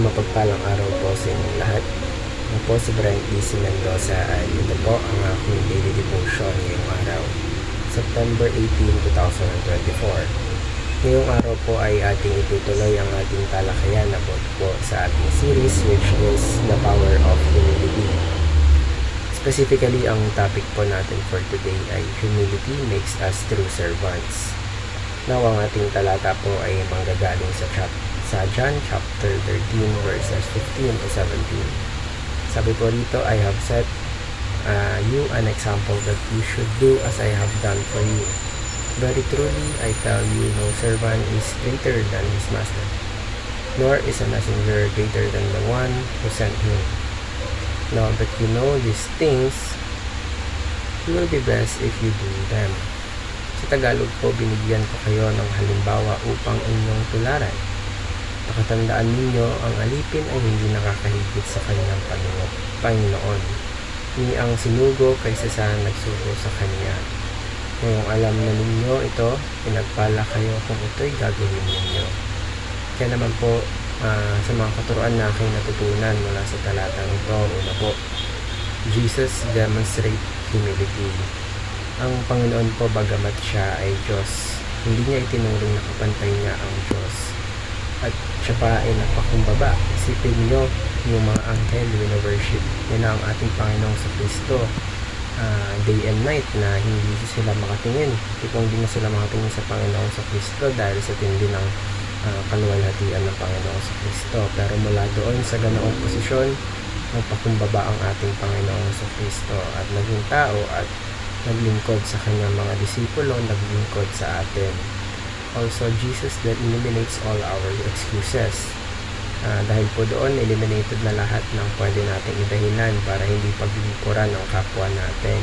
Mapagpalang araw po sa inyong lahat. Ako po si Brian D.C. Mendoza at ito po ang aking daily devotion ngayong araw, September 18, 2024. Ngayong araw po ay ating itutuloy ang ating talakayan about po sa ating series which is The Power of Humility. Specifically, ang topic po natin for today ay Humility Makes Us True Servants. Now, ang ating talata po ay manggagaling sa John chapter 13 verses 15 to 17. Sabi po rito, I have set you an example that you should do as I have done for you. Very truly, I tell you, no servant is greater than his master, nor is a messenger greater than the one who sent him. Now that you know these things, you will be blessed if you do them. Sa Tagalog po, binigyan ko kayo ng halimbawa upang inyong tularan. Pakatandaan ninyo, ang alipin ay hindi nakakahigit sa kanyang Panginoon, ni ang sinugo kaysa sa nagsugo sa kanya. Ngayong alam na ninyo ito, pinagpala kayo kung ito'y gagawin ninyo. Kaya naman po, sa mga katuruan na aking natutunan mula sa talatang ito, una po, Jesus demonstrate humility. Ang Panginoon po, bagamat siya ay Diyos, hindi niya itinuring na kapantay niya ang Diyos. At siya pa ay napakumbaba. Isipin nyo, yung mga anghel, wino-worship nila ang ating Panginoong sa Kristo day and night na hindi sila makatingin. Tipong hindi na sila makatingin sa Panginoong sa Kristo dahil sa tindi ng kaluwalhatian ng Panginoong sa Kristo. Pero mula doon sa ganoong posisyon, nagpakumbaba ang ating Panginoong sa Kristo at naging tao at naglingkod sa kanyang mga disipulo, naglingkod sa atin. Also, Jesus that eliminates all our excuses. Dahil po doon, eliminated na lahat ng pwede nating idahilan para hindi paglingkuran ng kapwa natin.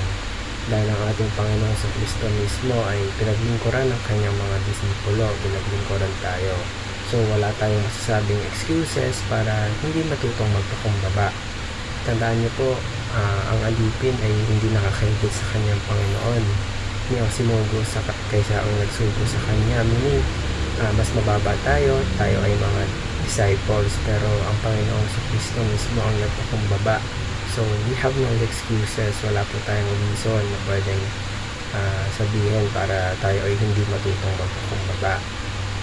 Dahil ang ating Panginoon sa Kristo mismo ay pinaglingkuran ng kanyang mga disipulo, pinaglingkuran tayo. So, wala tayong masasabing excuses para hindi matutong magpakumbaba. Tandaan niyo po, ang alipin ay hindi nakakahigit sa kanyang Panginoon. Ni ang sinugo kaysa ang nagsugo sa kanya. Meaning, mas mababa tayo ay mga disciples, pero ang Panginoon sa Kristo mismo ang nagpakumbaba. So, we have no excuses. Wala po tayong reason na pwedeng sabihin para tayo ay hindi matutong magpakumbaba.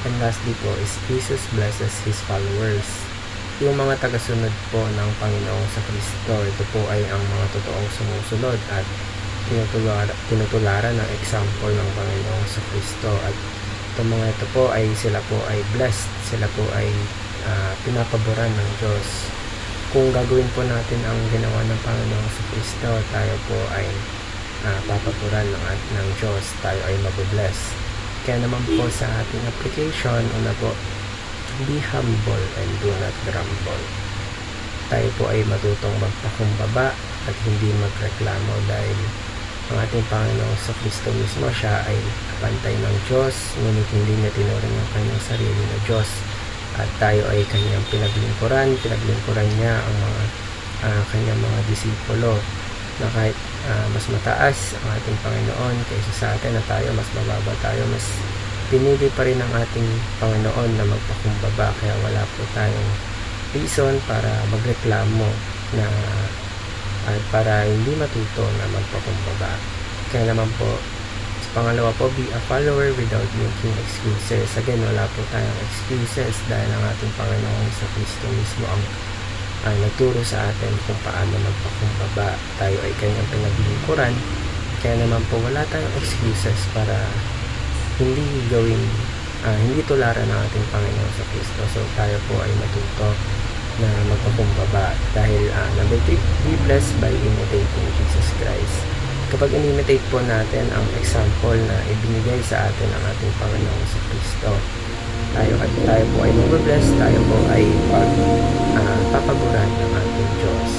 And lastly po is Jesus blesses His followers. Yung mga tagasunod po ng Panginoon sa Kristo, ito po ay ang mga totoong sumusunod at tinutularan ng example ng Panginoon sa Kristo. At itong mga ito po ay sila po ay blessed, sila po ay pinapaboran ng Diyos. Kung gagawin po natin ang ginawa ng Panginoon sa Kristo, tayo po ay papaboran ng Diyos, tayo ay mabubless. Kaya naman po sa ating application, una po, be humble and do not grumble. Tayo po ay matutong magpakumbaba at hindi magreklamo dahil ang ating Panginoon sa Kristo mismo, siya ay kapantay ng Diyos, ngunit hindi niya tinuring ang kanyang sarili na Diyos. At tayo ay kanyang pinaglingkuran niya ang mga kanyang mga disipulo na kahit mas mataas ang ating Panginoon kaysa sa atin na tayo, mas mababa tayo, mas pinili pa rin ng ating Panginoon na magpakumbaba. Kaya wala po tayong reason para magreklamo na at para hindi matuto na magpakumbaba. Kaya naman po, sa pangalawa po, be a follower without making excuses. Again, wala po tayong excuses dahil ang ating Panginoon sa Kristo mismo ang nagturo sa atin kung paano magpakumbaba. Tayo ay kanyang pinaglingkuran. Kaya naman po, wala tayong excuses para hindi tularan ng ating Panginoon sa Kristo. So, tayo po ay matuto na magpakumbaba dahil number 3, be blessed by imitating Jesus Christ. Kapag in-imitate po natin ang example na ibinigay sa atin ng ating Panginoon sa Kristo, tayo po ay mabubless, tayo po ay papaguran ng ating Diyos.